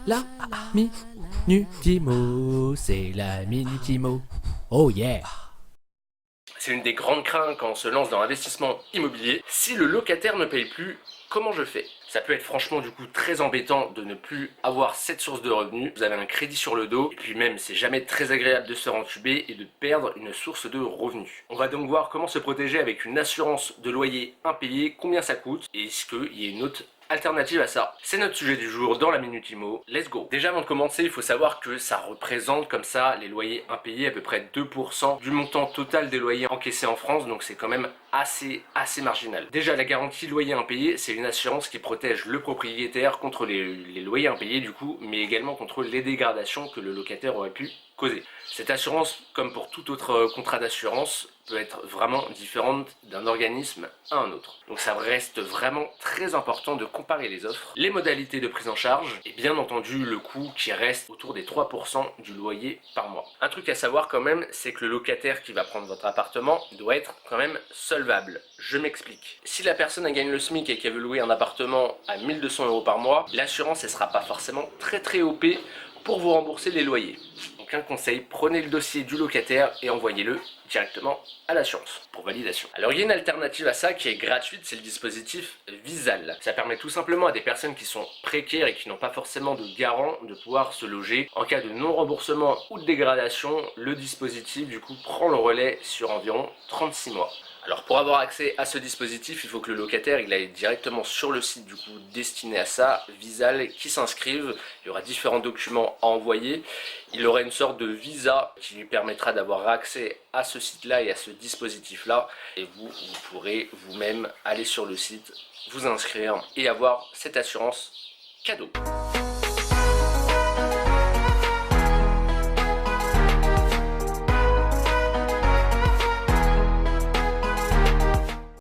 La Minutimo, c'est la Minutimo. Oh yeah! C'est une des grandes craintes quand on se lance dans l'investissement immobilier. Si le locataire ne paye plus, comment je fais? Ça peut être franchement du coup très embêtant de ne plus avoir cette source de revenus. Vous avez un crédit sur le dos et puis même c'est jamais très agréable de se rendre entuber et de perdre une source de revenus. On va donc voir comment se protéger avec une assurance de loyer impayé, combien ça coûte et est-ce qu'il y a une autre alternative à ça. C'est notre sujet du jour dans la Minute Immo. Let's go. Déjà avant de commencer, il faut savoir que ça représente comme ça les loyers impayés à peu près 2% du montant total des loyers encaissés en France, donc c'est quand même assez marginal. Déjà la garantie loyer impayé, c'est une assurance qui protège le propriétaire contre les loyers impayés du coup, mais également contre les dégradations que le locataire aurait pu causer. Cette assurance, comme pour tout autre contrat d'assurance, peut être vraiment différente d'un organisme à un autre. Donc ça reste vraiment très important de comparer les offres, les modalités de prise en charge et bien entendu le coût qui reste autour des 3% du loyer par mois. Un truc à savoir quand même, c'est que le locataire qui va prendre votre appartement doit être quand même solvable. Je m'explique. Si la personne gagne le SMIC et qu'elle veut louer un appartement à 1200 € par mois, l'assurance elle sera pas forcément très OP pour vous rembourser les loyers. Donc un conseil, prenez le dossier du locataire et envoyez-le directement à l'assurance pour validation. Alors il y a une alternative à ça qui est gratuite, c'est le dispositif Visal. Ça permet tout simplement à des personnes qui sont précaires et qui n'ont pas forcément de garant de pouvoir se loger. En cas de non-remboursement ou de dégradation, le dispositif du coup prend le relais sur environ 36 mois. Alors pour avoir accès à ce dispositif, il faut que le locataire il aille directement sur le site du coup destiné à ça, Visal, qui s'inscrive. Il y aura différents documents à envoyer. Il aura une sorte de visa qui lui permettra d'avoir accès à ce site-là et à ce dispositif-là. Et vous pourrez vous-même aller sur le site, vous inscrire et avoir cette assurance cadeau.